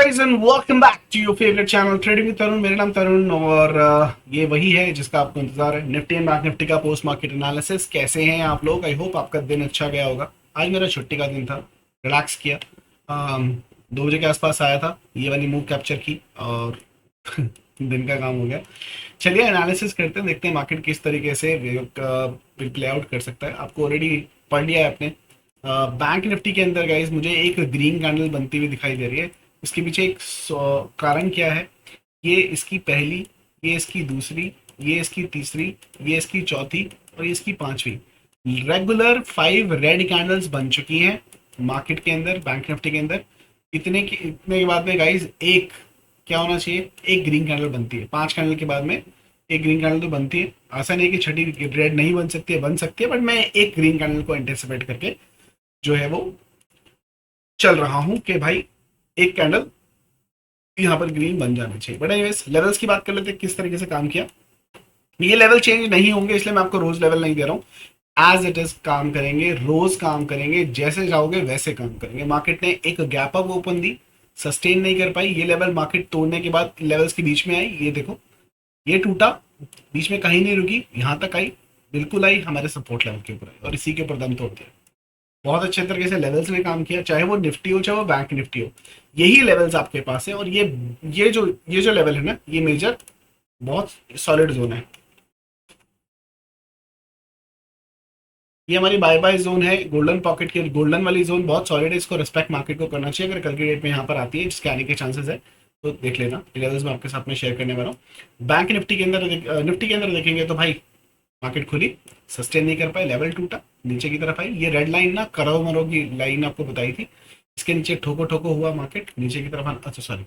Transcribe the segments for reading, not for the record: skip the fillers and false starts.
Guys and welcome back to your favourite channel trading with Tarun. मेरा नाम तरुण और ये वही है जिसका आपको इंतजार है, निफ्टी एंड बैंक निफ्टी का पोस्ट मार्केट एनालिसिस। कैसे हैं आप लोग? आई होप आपका दिन अच्छा गया होगा। आज मेरा छुट्टी का दिन था, रिलैक्स किया। 2 बजे के आसपास आया था, ये वाली मूव कैप्चर की और दिन का काम हो गया। चलिए एनालिसिस करते हैं, देखते हैं मार्केट किस तरीके से प्ले आउट कर सकता है। आपको ऑलरेडी पढ़ लिया है आपने। बैंक निफ्टी के अंदर गाइस मुझे एक ग्रीन कैंडल बनती हुई दिखाई दे रही है। इसके पीछे एक कारण क्या है? ये इसकी पहली, ये इसकी दूसरी, ये इसकी तीसरी, ये इसकी चौथी और ये इसकी पांचवी रेगुलर 5 रेड कैंडल्स बन चुकी हैं मार्केट के अंदर, बैंक निफ्टी के अंदर। इतने के बाद में गाइस एक क्या होना चाहिए? एक ग्रीन कैंडल बनती है। 5 कैंडल के बाद में एक ग्रीन कैंडल तो बनती है। ऐसा नहीं है कि छठी रेड नहीं बन सकती है, बन सकती है, बट मैं एक ग्रीन कैंडल को एंटिसिपेट करके जो है वो चल रहा हूं कि भाई एक कैंडल यहाँ पर ग्रीन बन जाना चाहिए। बट एनीवेज लेवल्स की बात कर लेते हैं, किस तरीके से काम किया। ये लेवल चेंज नहीं होंगे, इसलिए मैं आपको रोज लेवल नहीं दे रहा हूँ। एज इट इज काम करेंगे, रोज काम करेंगे, जैसे जाओगे वैसे काम करेंगे। मार्केट ने एक गैप अप ओपन दी, सस्टेन नहीं कर पाई। ये लेवल मार्केट तोड़ने के बाद लेवल्स के बीच में आई, ये देखो ये टूटा, बीच में कहीं नहीं रुकी, यहाँ तक आई, बिल्कुल आई, हमारे सपोर्ट लेवल के ऊपर आई और इसी के ऊपर दम तोड़ दिया। बहुत अच्छे तरीके से लेवल्स में काम किया, चाहे वो निफ्टी हो चाहे वो बैंक निफ्टी हो। यही लेवल्स आपके पास है और ये जो लेवल है ना, ये मेजर बहुत सॉलिड जोन है। ये हमारी बाय बाय जोन है, गोल्डन पॉकेट की गोल्डन वाली जोन बहुत सॉलिड है। इसको रिस्पेक्ट मार्केट को करना चाहिए। अगर कल की डेट में यहाँ पर आती है, जिसके आने के चांसेस है, तो देख लेना। लेवल्स मैं आपके साथ में शेयर करने वाला हूँ। बैंक निफ्टी के अंदर निफ्टी के अंदर देखेंगे तो भाई मार्केट खुली, सस्टेन नहीं कर पाई, लेवल टूटा, नीचे की तरफ आई। ये रेड लाइन ना करो मरो की लाइन आपको बताई थी, इसके नीचे ठोको ठोको हुआ मार्केट, नीचे की तरफ अच्छा सॉरी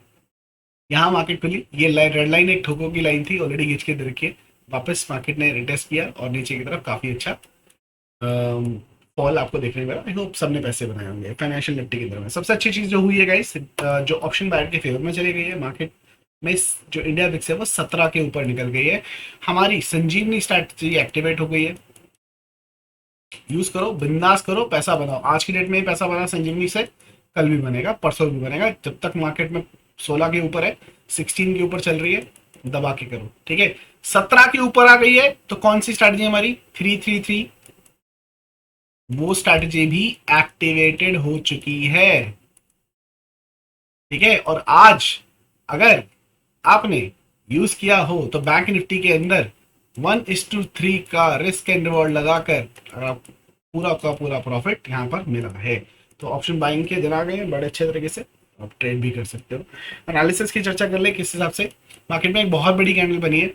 यहाँ मार्केट खुली। ये रेड लाइन एक ठोको की लाइन थी, ऑलरेडी खींच के दे रखी है। वापस मार्केट ने रिटेस्ट किया और नीचे की तरफ काफी अच्छा फॉल आपको देखने को मिला। आई होप सबने पैसे बनाए होंगे फाइनेंशियल निफ्टी के अंदर में। सबसे अच्छी चीज जो हुई है गाइस, जो ऑप्शन बायर के फेवर में चली गई है मार्केट में, जो इंडिया विक्स है वो 17 के ऊपर निकल गई है। हमारी संजीवनी स्ट्रैटेजी एक्टिवेट हो गई है। यूज करो, बिंदास करो, पैसा बनाओ। आज की डेट में ही पैसा बना संजीवनी से, कल भी बनेगा, परसों भी बनेगा। जब तक मार्केट में 16 के ऊपर है, 16 के ऊपर चल रही है, दबा के करो, ठीक है। 17 के ऊपर आ गई है तो कौन सी स्ट्रैटेजी हमारी 333, वो स्ट्रैटेजी भी एक्टिवेटेड हो चुकी है, ठीक है। और आज अगर आपने यूज किया हो तो बैंक निफ्टी के अंदर 1:3 का रिस्क एंड रिवॉर्ड लगाकर पूरा का पूरा प्रॉफिट यहाँ पर मिला है। तो ऑप्शन बाइंग के दिन आ गए हैं बड़े अच्छे तरीके से, आप ट्रेड भी कर सकते हो। एनालिसिस की चर्चा कर ले किस हिसाब से। मार्केट में एक बहुत बड़ी कैंडल बनी है।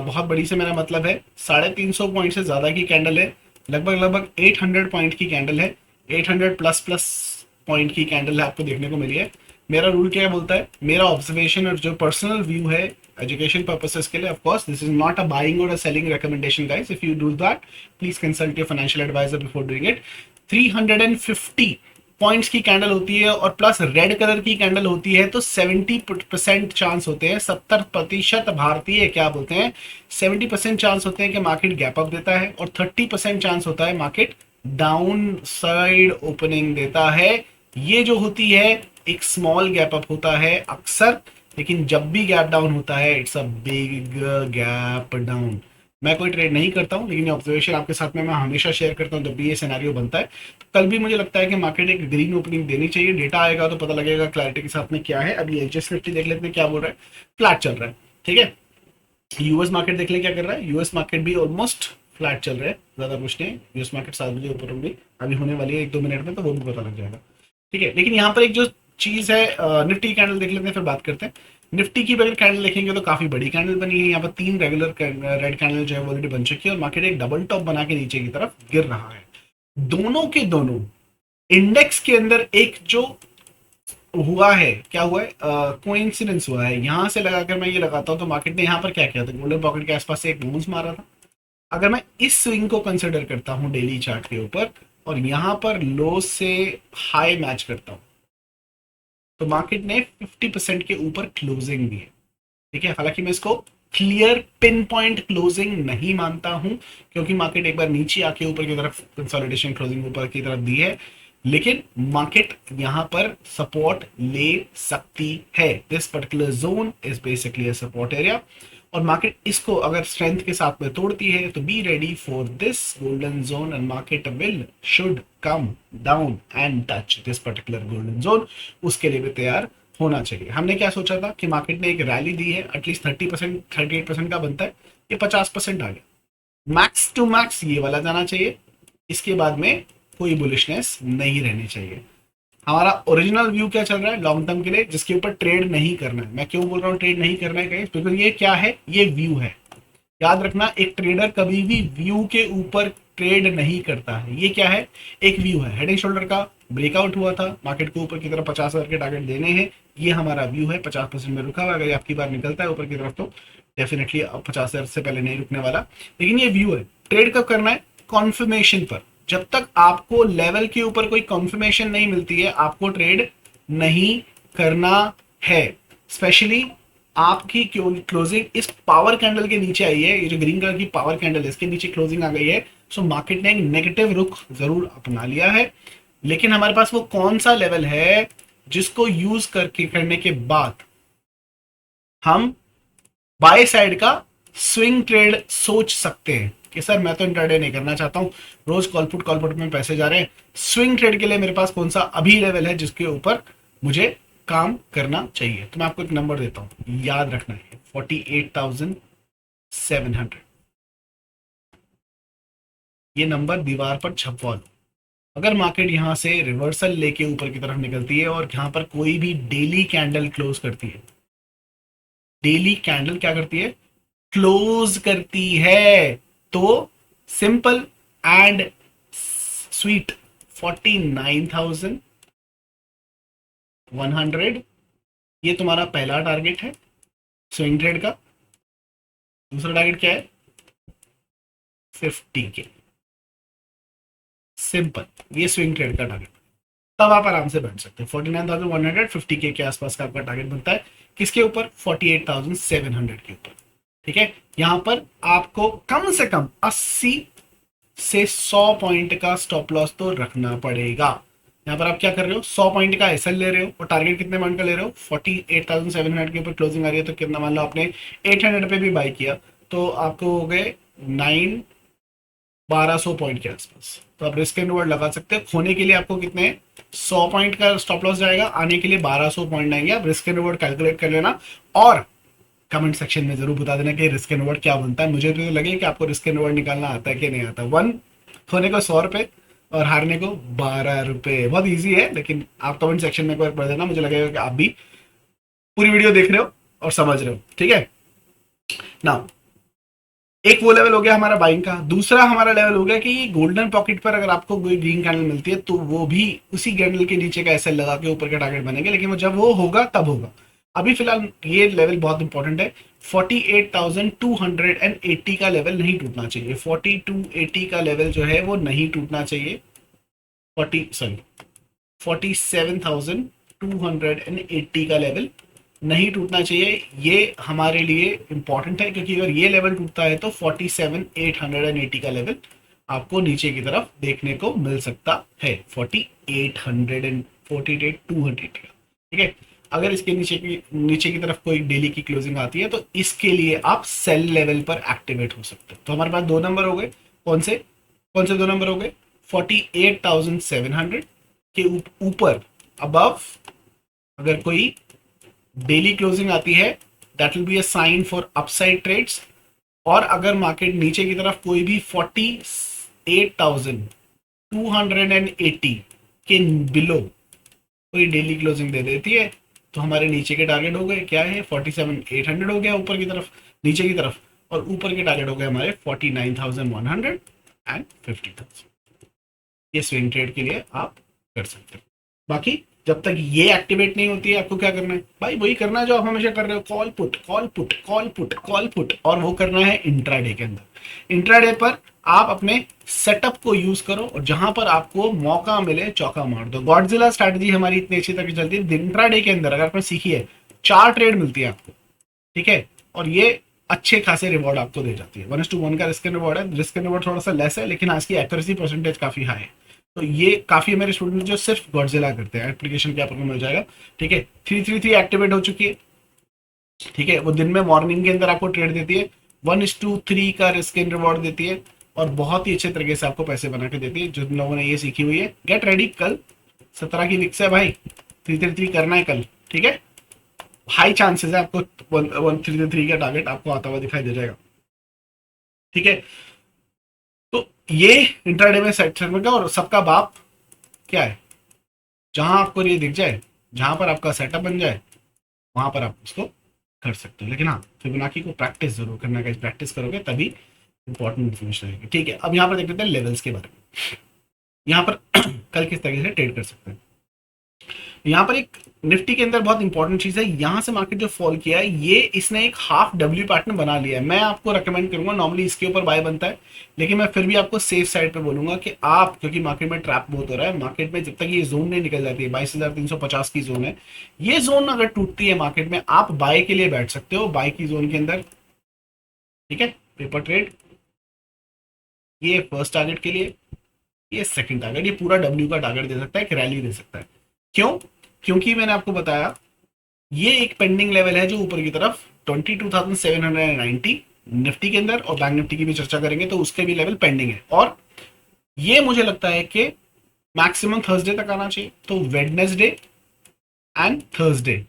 बहुत बड़ी से मेरा मतलब है 350 पॉइंट से ज्यादा की कैंडल है। लगभग 800 पॉइंट की कैंडल है, 800 प्लस पॉइंट की कैंडल है आपको देखने को मिली है। मेरा रूल क्या बोलता है, मेरा ऑब्जर्वेशन और जो पर्सनल व्यू है एजुकेशन पर्पसेस के लिए, of course this is not a buying or a selling recommendation guys. If you do that please consult your financial advisor before doing it. 350 points की कैंडल होती है और plus red colour की candle होती है तो 70% चांस होते हैं, 70% भारतीय क्या बोलते हैं, 70% चांस होते हैं कि मार्केट गैप अप देता है और 30% चांस होता है मार्केट डाउन साइड ओपनिंग देता है। ये जो होती है एक स्मॉल गैप अप होता है अक्सर, लेकिन जब भी गैप डाउन होता है it's a big gap down. मैं कोई ट्रेड नहीं करता हूं, लेकिन ऑब्जर्वेशन आपके साथ में मैं हमेशा शेयर करता हूं जब भी ये सिनेरियो बनता है। तो कल भी मुझे लगता है कि मार्केट एक ग्रीन ओपनिंग देनी चाहिए। डेटा आएगा तो पता लगेगा क्लैरिटी के साथ में क्या है। अभी एचएस निफ्टी देख लेते हैं क्या बोल रहा है, फ्लैट चल रहा है, ठीक है। यूएस मार्केट देख ले क्या कर रहा है, यूएस मार्केट भी ऑलमोस्ट फ्लैट चल रहा है, ज्यादा कुछ नहीं। यूएस मार्केट 7 बजे ऊपर होगी, अभी होने वाली है 1-2 मिनट में, तो वो भी पता लग जाएगा, ठीक है। लेकिन यहाँ पर एक जो चीज है, निफ्टी कैंडल देख लेते हैं फिर बात करते हैं। निफ्टी की अगर कैंडल देखेंगे तो काफी बड़ी कैंडल बनी है। यहाँ पर 3 रेगुलर रेड कैंडल जो है ऑलरेडी बन चुकी है और मार्केट एक डबल टॉप बना के नीचे की तरफ गिर रहा है। दोनों के दोनों इंडेक्स के अंदर एक जो हुआ है, क्या हुआ है, कोइंसिडेंस हुआ है। यहां से लगाकर मैं ये लगाता हूं तो मार्केट ने यहाँ पर क्या किया था, गोल्डन पॉकेट के आसपास से एक बाउंस मारा था। अगर मैं इस स्विंग को कंसिडर करता हूं डेली चार्ट के ऊपर और यहां पर लो से हाई मैच करता हूं तो मार्केट ने 50% के ऊपर क्लोजिंग दी है, ठीक है। हालांकि मैं इसको क्लियर पिन पॉइंट क्लोजिंग नहीं मानता हूं, क्योंकि मार्केट एक बार नीचे आके ऊपर की तरफ कंसोलिडेशन क्लोजिंग ऊपर की तरफ दी है। लेकिन मार्केट यहां पर सपोर्ट ले सकती है। This particular zone is basically a support area, और मार्केट इसको अगर स्ट्रेंथ के साथ में तोड़ती है तो be ready for this golden zone and market will should come down and touch this particular golden zone. उसके लिए भी तैयार होना चाहिए। हमने क्या सोचा था कि मार्केट ने एक रैली दी है, एटलीस्ट 30%, 38% का बनता है, ये 50% आ गया। मैक्स टू मैक्स ये वाला जाना चाहिए, इसके बाद में कोई बुलिशनेस नहीं रहनी चाहिए। हमारा ओरिजिनल व्यू क्या चल रहा है लॉन्ग टर्म के लिए, जिसके ऊपर ट्रेड नहीं करना है। मैं क्यों बोल रहा हूँ ट्रेड नहीं करना है, क्योंकि ये क्या है, ये व्यू है। याद रखना, एक ट्रेडर कभी भी व्यू के ऊपर ट्रेड नहीं करता है। ये क्या है, एक व्यू है। हेड एंड शोल्डर का ब्रेकआउट हुआ था, मार्केट को ऊपर की तरफ 50,000 के टारगेट देने हैं, ये हमारा व्यू है। 50% में रुका हुआ, अगर आपकी बार निकलता है ऊपर की तरफ तो डेफिनेटली 50,000 से पहले नहीं रुकने वाला, लेकिन ये व्यू है। ट्रेड कब करना है, कॉन्फर्मेशन पर। जब तक आपको लेवल के ऊपर कोई कॉन्फर्मेशन नहीं मिलती है, आपको ट्रेड नहीं करना है। स्पेशली आपकी क्लोजिंग इस पावर कैंडल के नीचे आई है, ये जो ग्रीन कलर की पावर कैंडल है इसके नीचे क्लोजिंग आ गई है। सो मार्केट ने एक नेगेटिव रुख जरूर अपना लिया है, लेकिन हमारे पास वो कौन सा लेवल है जिसको यूज करने के बाद हम बाय साइड का स्विंग ट्रेड सोच सकते हैं कि सर मैं तो इंट्राडे नहीं करना चाहता हूं, रोज कॉलपुट में पैसे जा रहे हैं। स्विंग ट्रेड के लिए मेरे पास कौन सा अभी लेवल है जिसके ऊपर मुझे काम करना चाहिए। तो मैं आपको एक नंबर देता हूं, याद रखना है 48,700। ये नंबर दीवार पर छपवा लो। अगर मार्केट यहां से रिवर्सल लेके ऊपर की तरफ निकलती है और यहां पर कोई भी डेली कैंडल क्लोज करती है, डेली कैंडल क्या करती है, क्लोज करती है, तो सिंपल एंड स्वीट 49,100 ये तुम्हारा पहला टारगेट है स्विंग ट्रेड का। दूसरा टारगेट क्या है, 50 के। सिंपल, ये स्विंग ट्रेड का टारगेट, तब आप आराम से बैठ सकते हैं। 49,100 50 के आसपास का आपका टारगेट बनता है। किसके ऊपर, 48,700 के ऊपर। ठीक है, यहां पर आपको कम से कम 80 से 100 पॉइंट का स्टॉप लॉस तो रखना पड़ेगा। यहां पर आप क्या कर रहे हो, 100 पॉइंट का एसएल ले रहे हो, और टारगेट कितने पॉइंट का ले रहे हो, 48,700 के ऊपर क्लोजिंग आ रही है, तो कितना, मान लो आपने 800 पे भी बाई किया तो आपको हो गए 1200 पॉइंट के आसपास। तो आप रिस्क एंड रिवॉर्ड लगा सकते हैं। खोने के लिए आपको कितने, 100 पॉइंट का स्टॉप लॉस जाएगा, आने के लिए 1200 पॉइंट आएंगे। आप रिस्क एंड रिवॉर्ड कैलकुलेट कर लेना, और कमेंट सेक्शन में जरूर बता देना कि रिस्क एंड रिवॉर्ड क्या बनता है। मुझे तो लगे कि आपको रिस्क एंड रिवॉर्ड निकालना आता है कि नहीं आता। खोने को 100 रुपए और हारने को 12 रुपए, बहुत ईजी है। लेकिन आप कमेंट सेक्शन में एक बार पढ़ देना, मुझे लगेगा कि आप भी पूरी वीडियो देख रहे हो और समझ रहे हो। ठीक है ना, एक वो लेवल हो गया हमारा बाइंग का। दूसरा हमारा लेवल हो गया कि गोल्डन पॉकेट पर अगर आपको कोई ग्रीन कैंडल मिलती है तो वो भी उसी कैंडल के नीचे का एसएल लगा के ऊपर का टारगेट बनेंगे, लेकिन वो जब वो होगा तब होगा। अभी फिलहाल ये लेवल बहुत इंपॉर्टेंट है, 48,280 का लेवल नहीं टूटना चाहिए। 4280 का लेवल जो है वो नहीं टूटना चाहिए। 47,280 का लेवल नहीं टूटना चाहिए। ये हमारे लिए इंपॉर्टेंट है, क्योंकि अगर ये लेवल टूटता है तो 47,880 का लेवल आपको नीचे की तरफ देखने को मिल सकता है। 48,200 का। ठीक है, अगर इसके नीचे की तरफ कोई डेली की क्लोजिंग आती है तो इसके लिए आप सेल लेवल पर एक्टिवेट हो सकते हैं। तो हमारे पास दो नंबर हो गए। कौन से दो नंबर हो गए, 48,700 के ऊपर अबव अगर कोई डेली क्लोजिंग आती है, that will be a sign for upside trades. और अगर मार्केट नीचे की तरफ कोई भी 48,280 के बिलो कोई डेली क्लोजिंग दे देती है तो हमारे नीचे के टारगेट हो गए, क्या है, 47,800 हो गया ऊपर की तरफ, नीचे की तरफ, और ऊपर के टारगेट हो गए हमारे 49,100 एंड 50,000। ये स्विंग ट्रेड के लिए आप कर सकते हो। बाकी जब तक ये एक्टिवेट नहीं होती है, आपको क्या करना है भाई, वही करना है जो आप हमेशा कर रहे हो, call put call put call put call put, और वो करना है इंट्राडे के अंदर। इंट्राडे पर आप अपने सेटअप को यूज करो, और जहां पर आपको मौका मिले चौका मार दो। गॉडजिला स्ट्रैटेजी हमारी इतनी अच्छी तरह चलती है। इंट्राडे के अंदर अगर आपने सीखी है, 4 ट्रेड मिलती है आपको, ठीक है, और ये अच्छे खासे रिवॉर्ड आपको दे जाती है। 1:1 का रिस्क एंड रिवॉर्ड है। रिस्क एंड रिवॉर्ड थोड़ा सा लेस है, लेकिन आज की एक्यूरेसी परसेंटेज काफी हाई है। तो ये काफी है मेरे स्टूडेंट जो सिर्फ गॉडजिला करते हैं, एप्लीकेशन क्या आपको मिल जाएगा। ठीक है, 333 एक्टिवेट हो चुकी है। ठीक है, वो दिन में मॉर्निंग के अंदर आपको ट्रेड देती है, 1:3 का रिस्क एंड रिवॉर्ड देती है, और बहुत ही अच्छे तरीके से आपको पैसे बना के देती है। जिन लोगों ने ये सीखी हुई है, गेट रेडी, कल 17 की विक्स है भाई, 333 करना है कल। ठीक है, हाई चांसेस है आपको 133 का टारगेट आपको आता हुआ दिखाई दे जाएगा। ठीक है, तो ये इंट्राडे में सेक्टर का, और सबका बाप क्या है, जहां आपको ये दिख जाए, जहां पर आपका सेटअप बन जाए, वहां पर आप उसको कर सकते हो। लेकिन हाँ, फिबोनाची को प्रैक्टिस जरूर करना है, प्रैक्टिस करोगे तभी इंपॉर्टेंट इन्फॉर्मेशन रहेगी। ठीक है, अब यहाँ पर देख लेते हैं लेवल्स के बारे में। यहाँ पर कल किस तरीके से ट्रेड कर सकते हैं। यहाँ पर एक निफ्टी के अंदर बहुत इंपॉर्टेंट चीज है, यहाँ से मार्केट जो फॉल किया है, ये इसने एक हाफ डब्ल्यू पैटर्न बना लिया है। मैं आपको रेकमेंड करूंगा, नॉर्मली इसके ऊपर बाय बनता है, लेकिन मैं फिर भी आपको सेफ साइड पे बोलूंगा कि आप, क्योंकि मार्केट में ट्रैप बहुत हो रहा है, मार्केट में जब तक ये जोन नहीं निकल जाती है, 22,350 की जोन है, ये जोन अगर टूटती है मार्केट में, आप बाय के लिए बैठ सकते हो, बाय की जोन के अंदर। ठीक है, पेपर ट्रेड, ये फर्स्ट टारगेट के लिए, ये सेकंड टारगेट, ये पूरा डब्ल्यू का टारगेट दे सकता है, एक रैली दे सकता है। क्यों? क्योंकि मैंने आपको बताया ये एक पेंडिंग लेवल है जो ऊपर की तरफ 22,790 निफ्टी के अंदर, और बैंक निफ्टी की भी चर्चा करेंगे तो उसके भी लेवल पेंडिंग है, और ये मुझे लगता है कि मैक्सिमम थर्सडे तक आना चाहिए। तो वेडनेसडे एंड थर्सडे,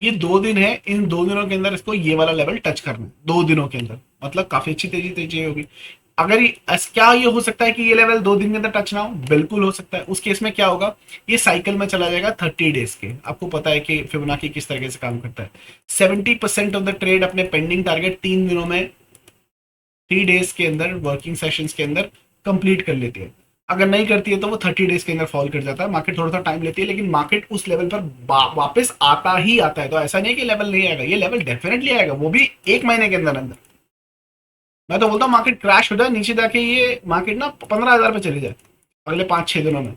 ये 2 दिन है, इन 2 दिनों के अंदर इसको ये वाला लेवल टच करना है, 2 दिनों के अंदर, मतलब काफी अच्छी तेजी तेजी होगी। अगर क्या ये हो सकता है कि ये लेवल 2 दिन के अंदर टच ना हो? बिल्कुल हो सकता है। उस केस में क्या होगा, ये साइकिल में चला जाएगा 30 डेज के। आपको पता है कि फिबोनाची किस तरीके से काम करता है, 70% ऑफ द ट्रेड अपने पेंडिंग टारगेट 3 दिनों में, 3 डेज के अंदर, वर्किंग सेशंस के अंदर कंप्लीट कर लेती है। अगर नहीं करती है तो वो 30 डेज के अंदर फॉल कर जाता है। मार्केट थोड़ा सा टाइम लेती है, लेकिन मार्केट उस लेवल पर वापस आता ही आता है। तो ऐसा नहीं है कि लेवल नहीं आएगा, ये लेवल डेफिनेटली आएगा, वो भी 1 महीने के अंदर अंदर। मैं तो बोलता हूँ मार्केट क्रैश हो जाए, नीचे जाके ये मार्केट ना 15,000 पे चली जाए अगले 5-6 दिनों में,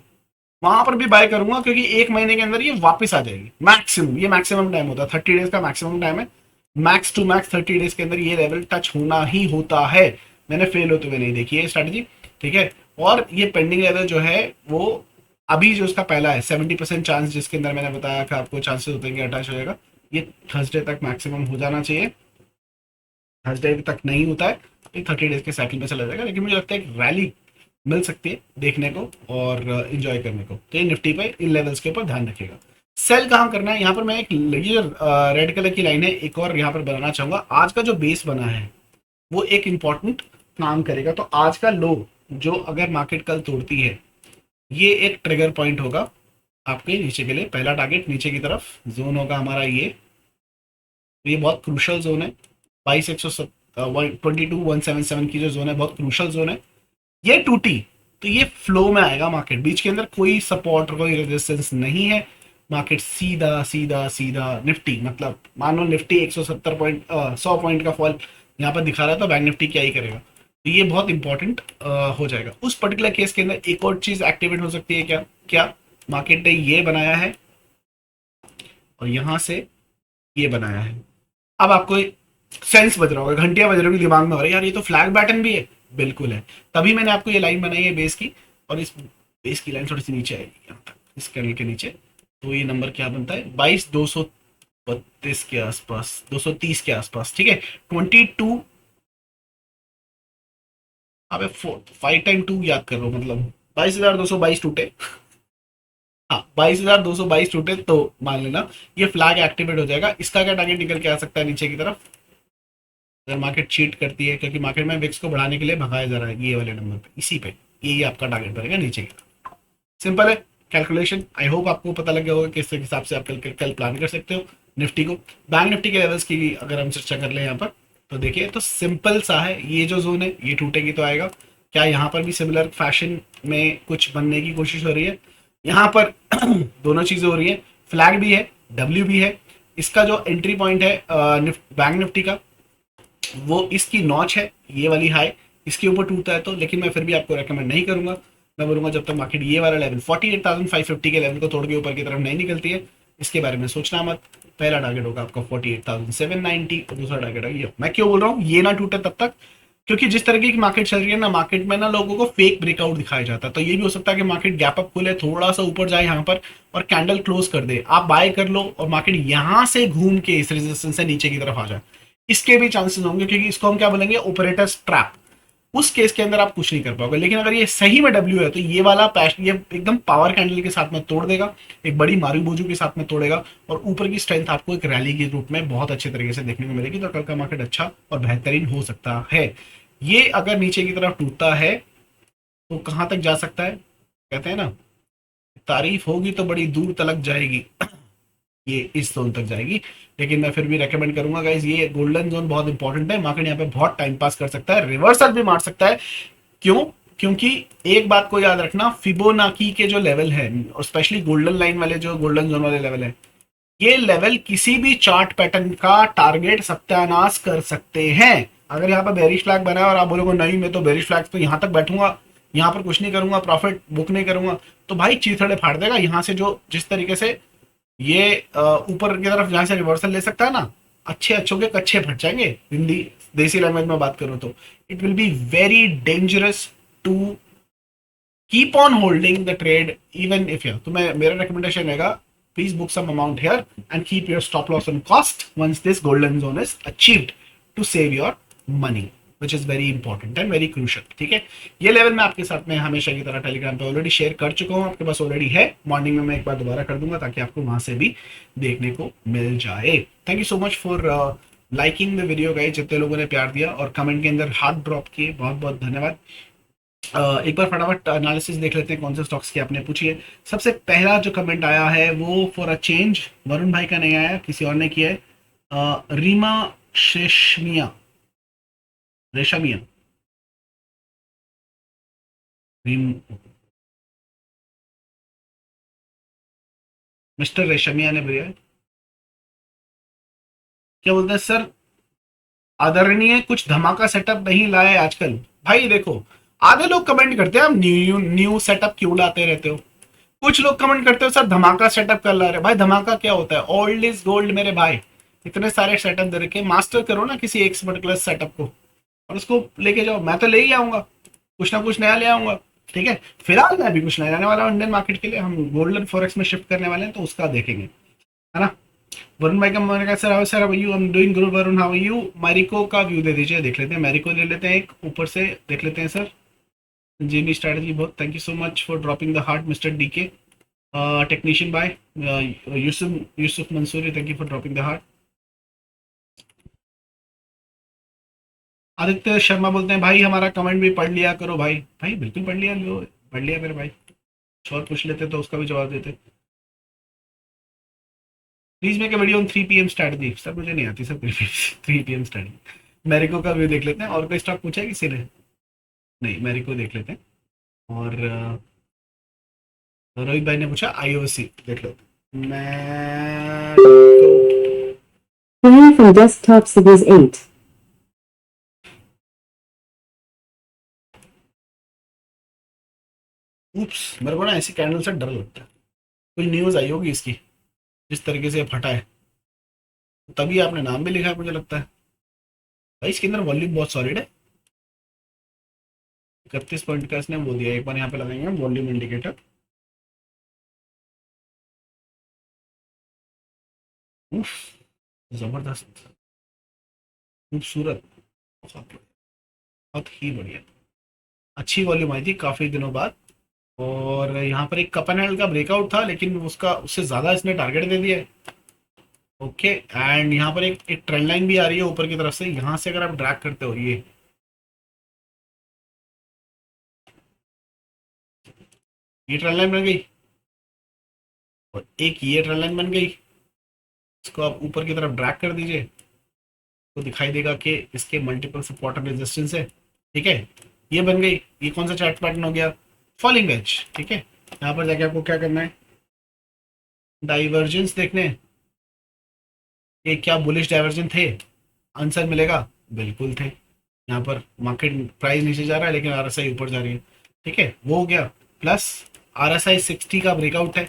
वहां पर भी बाय करूंगा, क्योंकि 1 महीने के अंदर ये वापस आ जाएगी मैक्सिमम। ये मैक्सिमम टाइम होता है, 30 डेज का मैक्सिमम टाइम है, मैक्स टू मैक्स 30 डेज के अंदर ये लेवल टच होना ही होता है। मैंने फेल होते हुए नहीं देखी है स्ट्रैटेजी। ठीक है, और ये पेंडिंग लेवल जो है वो अभी जो उसका पहला है 70% चांस, जिसके अंदर मैंने बताया कि आपको चांसेस होते हैं कि अटैच हो जाएगा, ये थर्सडे तक मैक्सिमम हो जाना चाहिए। थर्सडे तक नहीं होता है, 30 डेज के साइकिल में चला जाएगा, लेकिन मुझे लगता है एक रैली मिल सकती है देखने को और इंजॉय करने को। तो ये निफ्टी पे इन लेवल्स के ऊपर ध्यान रखिएगा। सेल कहाँ करना है, यहाँ पर मैं एक ये रेड कलर की लाइन है एक और यहाँ पर बनाना चाहूंगा। आज का जो बेस बना है वो एक इंपॉर्टेंट काम करेगा। तो आज का लो जो अगर मार्केट कल तोड़ती है, ये एक ट्रिगर पॉइंट होगा आपके नीचे के लिए। पहला टारगेट नीचे की तरफ जोन होगा हमारा ये बहुत क्रूशल जोन है, 22,177 की जो जोन है, बहुत क्रूशल जोन है। ये टूटी तो ये फ्लो में आएगा मार्केट, बीच के अंदर कोई सपोर्ट कोई रेजिस्टेंस नहीं है। मार्केट सीधा सीधा सीधा निफ्टी, मतलब मान लो निफ्टी 170 पॉइंट 100 पॉइंट का फॉल यहाँ पर दिखा रहा था, बैंक निफ्टी क्या ही करेगा। तो ये बहुत इंपॉर्टेंट हो जाएगा। उस पर्टिकुलर केस के अंदर एक और चीज एक्टिवेट हो सकती है, क्या क्या मार्केट ने ये बनाया है और यहां से ये बनाया है। अब आपको सेंस बज रहा होगा, घंटियां बज रही होगी दिमाग में, हो रही यार ये तो फ्लैग बैटन भी है। बिल्कुल है, तभी मैंने आपको ये लाइन बनाई है बेस की, और इस बेस की लाइन थोड़ी सी नीचे आएगी यहाँ तक, इस कैंडल के नीचे। तो ये नंबर क्या बनता है, 22,232 के आसपास, 230 के आसपास। ठीक है, 22, अब 5 टाइम 2 याद कर लो, मतलब 22,222 टूटे। हाँ, 22,222 टूटे तो मान लेना ये फ्लैग एक्टिवेट हो जाएगा। इसका क्या टारगेट निकल के आ सकता है नीचे की तरफ, अगर मार्केट चीट करती है, क्योंकि मार्केट में विक्स को बढ़ाने के लिए भगाया जा रहा है ये वाले नंबर पे, इसी पे ये आपका टारगेट बनेगा नीचे की तरफ। सिंपल है कैलकुलेशन। आई होप आपको पता लग गया होगा किस हिसाब से आप कल प्लान कर सकते हो निफ्टी को। बैंक निफ्टी के लेवल्स की भी अगर हम चर्चा कर ले यहाँ पर, तो देखिए तो सिंपल सा है, ये जो जोन है ये टूटेगी तो आएगा। क्या यहाँ पर भी सिमिलर फैशन में कुछ बनने की कोशिश हो रही है? यहाँ पर दोनों चीजें हो रही है, फ्लैग भी है, डब्ल्यू भी है। इसका जो एंट्री पॉइंट है बैंक निफ्टी का, वो इसकी नॉच है, ये वाली हाई, इसके ऊपर टूटता है तो, लेकिन मैं फिर भी आपको रेकमेंड नहीं करूंगा। मैं बोलूंगा जब तक मार्केट ये वाला लेवल 48,550 के लेवल को तोड़ के ऊपर की तरफ नहीं निकलती है, इसके बारे में सोचना मत। पहला टारगेट होगा आपका 48,790 और दूसरा टारगेट है ये। मैं क्यों बोल रहा हूँ ये ना टूटे तब तक, क्योंकि जिस तरीके की मार्केट चल रही है ना, मार्केट में ना लोगों को फेक ब्रेकआउट दिखाया जाता है, तो ये भी हो सकता है कि मार्केट गैप अप खुले, थोड़ा सा ऊपर जाए यहाँ पर और कैंडल क्लोज कर दे, आप बाय कर लो और मार्केट यहाँ से घूम के इस रेजिस्टेंस से नीचे की तरफ आ जाए, इसके भी चांसेस होंगे, क्योंकि इसको हम क्या बोलेंगे, ऑपरेटर्स ट्रैप। उस केस के अंदर आप कुछ नहीं कर पाओगे। लेकिन अगर ये सही में डब्ल्यू है तो ये वाला पैश ये एकदम पावर कैंडल के साथ में तोड़ देगा, एक बड़ी मारूबोजू के साथ में तोड़ेगा, और ऊपर की स्ट्रेंथ आपको एक रैली के रूप में बहुत अच्छे तरीके से देखने को मिलेगी। तो कल का मार्केट अच्छा और बेहतरीन हो सकता है। ये अगर नीचे की तरफ टूटता है तो कहां तक जा सकता है, कहते हैं ना, तारीफ होगी तो बड़ी दूर तलक जाएगी, ये इस जोन तक जाएगी। लेकिन मैं फिर भी रेकमेंड करूंगा गाइज, ये गोल्डन जोन बहुत इंपॉर्टेंट है, मार्केट यहाँ पे बहुत टाइम पास कर सकता है, रिवर्सल भी मार सकता है। क्यों? क्योंकि एक बात को याद रखना, फिबोनाकी के जो लेवल है और स्पेशली गोल्डन लाइन वाले जो गोल्डन जोन वाले लेवल है, ये लेवल किसी भी चार्ट पैटर्न का टारगेट सत्यानाश कर सकते हैं। अगर यहाँ पर बेरिश फ्लैग बना है और आप बोलोगे नहीं मैं तो बेरिश फ्लैग तो यहाँ तक बैठूंगा, यहाँ पर कुछ नहीं करूंगा, प्रॉफिट बुक नहीं करूंगा, तो भाई चीथड़े फाड़ देगा यहाँ से। जो जिस तरीके से ये ऊपर की तरफ जहां से रिवर्सल ले सकता है ना, अच्छे अच्छों के कच्चे फट जाएंगे, हिंदी देसी लैंग्वेज में बात करूं तो it will be very dangerous to keep on holding the trade even if you. तो मैं मेरा रिकमेंडेशन रहेगा, please book some amount here and keep your stop loss on cost once this golden zone is achieved to save your money, which is very important and very crucial. ठीक है, ये level मैं आपके साथ में हमेशा की तरह टेलीग्राम पे ऑलरेडी शेयर कर चुका हूँ, आपके पास ऑलरेडी है, मॉर्निंग में मैं एक बार दोबारा कर दूंगा ताकि आपको वहां से भी देखने को मिल जाए। Thank you so much for liking the video guys, जितने लोगों ने प्यार दिया और कमेंट के अंदर हाथ ड्रॉप किए, बहुत बहुत धन्यवाद। एक बार फटाफट एनालिसिस देख लेते हैं कौन से स्टॉक्स की आपने पूछी है। सबसे पहला जो कमेंट आया है वो फॉर अ चेंज वरुण भाई का नहीं आया, किसी और ने किया है, रीमा शेशमिया रेशमिया मिस्टर रेशमिया ने भैया क्या बोलते हैं सर, आदरणीय कुछ धमाका सेटअप नहीं लाए आजकल। भाई देखो, आधे लोग कमेंट करते हैं हम न्यू न्यू सेटअप क्यों लाते रहते हो, कुछ लोग कमेंट करते हो सर धमाका सेटअप कर ला रहे। भाई धमाका क्या होता है, ओल्ड इज गोल्ड मेरे भाई। इतने सारे सेटअप दे रखे, मास्टर करो ना किसी एक पर्टिकुलर सेटअप को और उसको लेके जाओ। मैं तो ले ही आऊंगा, कुछ ना कुछ नया ले आऊंगा। ठीक है, फिलहाल मैं भी कुछ नया लाने वाला हूँ इंडियन मार्केट के लिए, हम गोल्डन फॉरेक्स में शिफ्ट करने वाले हैं तो उसका देखेंगे, है ना। वरुण भाई का मैंने कहा sir, how sir, how you, I am doing good Varun, how you. Marico का व्यू दे दीजिए, देख लेते हैं, मैरिको ले लेते हैं एक ऊपर से, देख लेते हैं सर। जीनी स्ट्रैटेजी बहुत, thank you so much for dropping the heart mister DK. Technician by Yusuf Yusuf Mansuri, thank you for dropping the heart. Aditya Sharma बोलते हैं भाई हमारा कमेंट भी पढ़ लिया करो। भाई भाई बिल्कुल पढ़ लिया, लो पढ़ लिया मेरे भाई, कुछ और पूछ लेते तो उसका भी जवाब देते। Please make a video on 3 PM strategy, sir मुझे नहीं आती सर 3 PM स्ट्रैटेजी। मैरिको का व्यू देख लेते हैं, और कोई स्टॉक पूछा है किसी ने, नहीं मैरिको देख लेते हैं। और रोहित भाई ने पूछा आईओसी, देख लेते हैं। मैं Playing from desktop Series 8. उप्स, मेरे को ना ऐसी कैंडल से डर लगता है, कोई न्यूज आई होगी इसकी, जिस तरीके से ये फटा है, तभी आपने नाम भी लिखा है मुझे लगता है। भाई इसके अंदर वॉल्यूम बहुत सॉलिड है, 31 पॉइंट का इसने वो दिया। एक बार यहाँ पे लगाएंगे वॉल्यूम इंडिकेटर। उफ, जबरदस्त, खूबसूरत, बहुत ही बढ़िया, अच्छी वॉल्यूम आई थी काफी दिनों बाद। और यहाँ पर एक कप एंड हैंडल का ब्रेकआउट था, लेकिन उसका उससे ज्यादा इसने टारगेट दे दिया है। ओके, एंड यहाँ पर एक ट्रेंड लाइन भी आ रही है ऊपर की तरफ से, यहाँ से अगर आप ड्रैग करते हो, ये ट्रेंड लाइन बन गई और एक ये ट्रेंड लाइन बन गई, इसको आप ऊपर की तरफ ड्रैग कर दीजिए तो दिखाई देगा कि इसके मल्टीपल सपोर्ट एंड रेजिस्टेंस है। ठीक है, ये बन गई, ये कौन सा चार्ट पैटर्न हो गया, फॉलिंग वेज। ठीक है, यहाँ पर जाके आपको क्या करना है, डाइवर्जेंस देखने हैं कि क्या बुलिश डाइवर्जन थे, आंसर मिलेगा बिल्कुल थे। यहाँ पर मार्केट प्राइस नीचे जा रहा है लेकिन आरएसआई ऊपर जा रही है। ठीक है, वो हो गया, प्लस आरएसआई 60 का ब्रेकआउट है,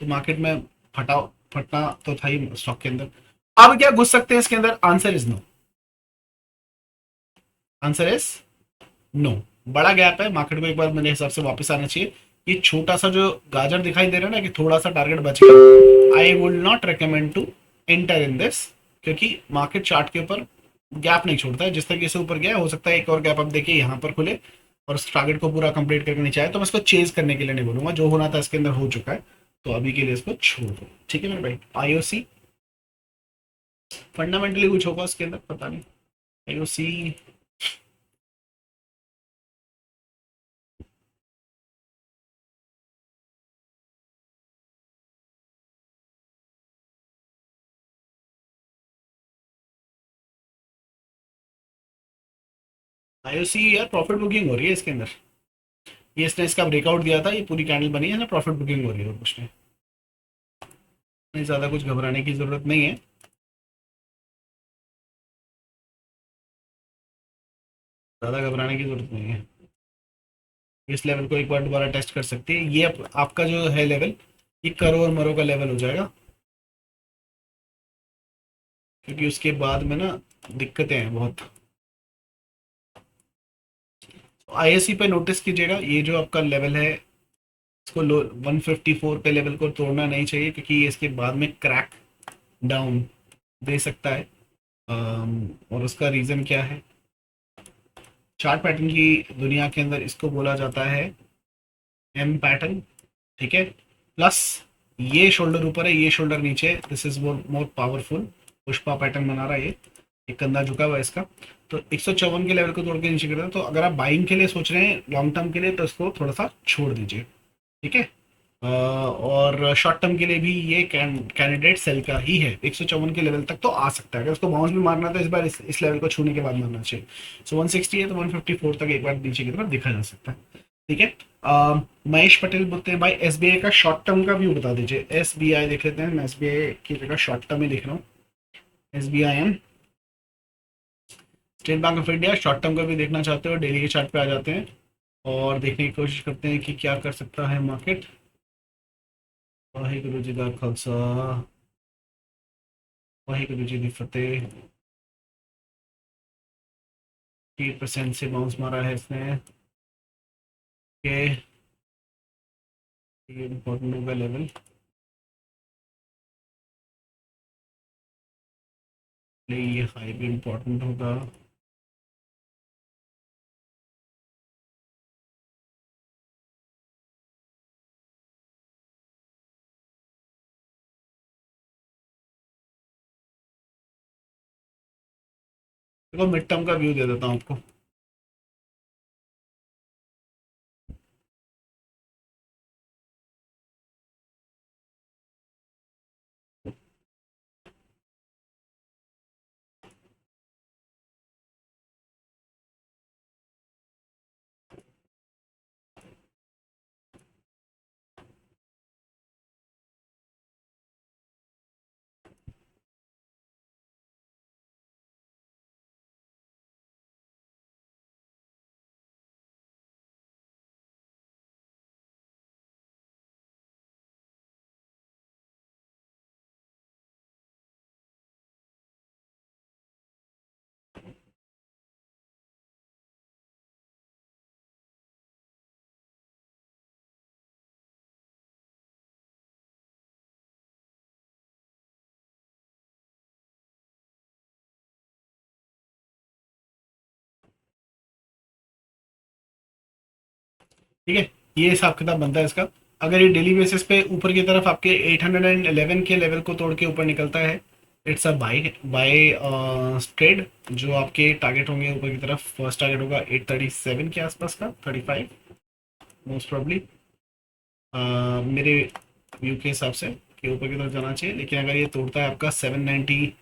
तो मार्केट में फटना तो था ही स्टॉक के अंदर। अब क्या घुस सकते हैं इसके अंदर, answer is no. Answer is no. बड़ा गैप है, मार्केट को एक बार मेरे हिसाब से वापस आना चाहिए। ये छोटा सा जो गाजर दिखाई दे रहा है ना कि थोड़ा सा टारगेट बच गया, I would not recommend to enter in this, क्योंकि मार्केट चार्ट के ऊपर गैप नहीं छोड़ता है। जिस तरीके से ऊपर गया, हो सकता है एक और गैप अब देखिए यहाँ पर खुले और उस टारगेट को पूरा कंप्लीट करके नीचे आए। तो मैं इसको चेज करने के लिए नहीं बोलूंगा, जो होना था इसके अंदर हो चुका है, तो अभी के लिए इसको छोड़ दो। ठीक है मेरे भाई। आईओसी फंडामेंटली कुछ होगा उसके अंदर, पता नहीं। आईओसी आईओसी यार प्रॉफिट बुकिंग हो रही है इसके अंदर। ये इसने इसका ब्रेकआउट दिया था, ये पूरी कैंडल बनी है ना, प्रॉफिट बुकिंग हो रही है और कुछ नहीं, ज़्यादा कुछ घबराने की ज़रूरत नहीं है। ज़्यादा घबराने की ज़रूरत नहीं है। इस लेवल को एक बार दोबारा टेस्ट कर सकती है। ये आपका जो है लेवल, ये करो और मरो का लेवल हो जाएगा, क्योंकि उसके बाद में ना दिक्कतें हैं बहुत। आईएससी पे नोटिस कीजिएगा, ये जो आपका लेवल है, इसको लो 154 पे लेवल को तोड़ना नहीं चाहिए, क्योंकि ये इसके बाद में क्रैक डाउन दे सकता है। और उसका रीज़न क्या है? चार्ट पैटर्न की दुनिया के अंदर इसको बोला जाता है एम पैटर्न। ठीक है, प्लस ये शोल्डर ऊपर है, ये शोल्डर नीचे है, this is more powerful. Pushpa pattern बना रहा है ये, एक कंधा झुका हुआ है इसका। तो 154 के लेवल को तोड़ के नीचे गिरा, तो अगर आप बाइंग के लिए सोच रहे हैं लॉन्ग टर्म के लिए, तो इसको थोड़ा सा छोड़ दीजिए। ठीक है। और शॉर्ट टर्म के लिए भी ये कैंडिडेट सेल का ही है। 154 के लेवल तक तो आ सकता है, अगर उसको बाउंस भी मारना है तो इस बार इस लेवल को छूने के बाद मारना चाहिए। सो 160 है तो 154 तक एक बार नीचे की तरफ देखा जा सकता है। ठीक है। महेश पटेल बोलते हैं भाई एसबीआई का शॉर्ट टर्म का व्यू बता दीजिए। एसबीआई देख लेते हैं, मैं एसबीआई की जगह शॉर्ट टर्म ही देख रहा हूँ। SBI M, State Bank of India, short term का भी देखना चाहते हो डेली के चार्ट पे आ जाते हैं और देखने की कोशिश करते हैं कि क्या कर सकता है मार्केट। वाहिगुरु जी का खालसा, वाहिगुरु जी की फतेह। 3% से बाउंस मारा है इसने के, ये इम्पोर्टेंट होगा लेवल। ये हाई भी इम्पोर्टेंट होगा। देखो मिड टर्म का व्यू दे देता हूँ आपको। ठीक है, ये हिसाब किताब बनता है इसका। अगर ये डेली बेसिस पे ऊपर की तरफ आपके 811 के लेवल को तोड़ के ऊपर निकलता है, it's a buy buy trade. जो आपके टारगेट होंगे ऊपर की तरफ, फर्स्ट टारगेट होगा 837 के आसपास का, 35 मोस्ट प्रॉब्ली मेरे व्यू के हिसाब से कि ऊपर की तरफ जाना चाहिए। लेकिन अगर ये तोड़ता है आपका 795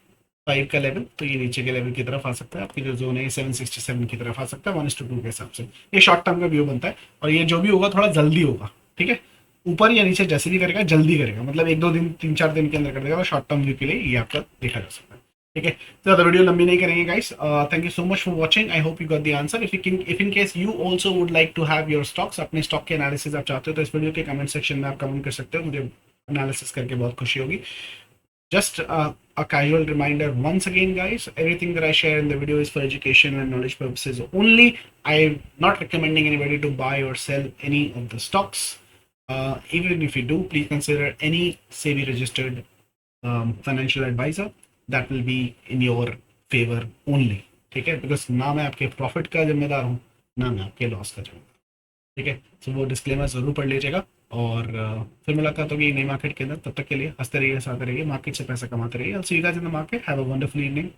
का लेवल, तो ये नीचे के लेवल की तरफ आ सकता है। आपकी जो जोन है 767 की तरफ आ सकता है 1:2 के हिसाब से। ये शॉर्ट टर्म का व्यू बनता है, और ये जो भी होगा थोड़ा जल्दी होगा। ठीक है, ऊपर या नीचे जैसे भी करेगा जल्दी करेगा, मतलब 1-2 दिन 3-4 दिन के अंदर कर देगा, और शॉर्ट टर्म व्यू के लिए ये आपका देखा जा सकता है। ठीक है, ज़्यादा वीडियो लंबी नहीं करेंगे guys. Thank you so much for watching, I hope you got the answer. If in case you also would like to have your stocks, अपने स्टॉक के एनालिसिस आप चाहते हो, तो इस वीडियो के कमेंट सेक्शन में आप कमेंट कर सकते हो, मुझे एनालिसिस करके बहुत खुशी होगी। Just a casual reminder once again, guys, everything that I share in the video is for education and knowledge purposes only. I'm not recommending anybody to buy or sell any of the stocks. Even if you do, please consider any SEBI registered financial advisor. That will be in your favor only. ठीक है, because ना मैं आपके profit का जिम्मेदार हूँ, ना मैं आपके लॉस का जिम्मेदार। ठीक है, तो वो डिस्क्लेमर जरूर पढ़ लीजिएगा। और फिर मुलाकात होगी नई मार्केट के अंदर। तब तक के लिए हंसते रहिए, हंसाते रहिए, मार्केट से पैसा कमाते रहिए। I'll see you guys in the market. Have a wonderful evening.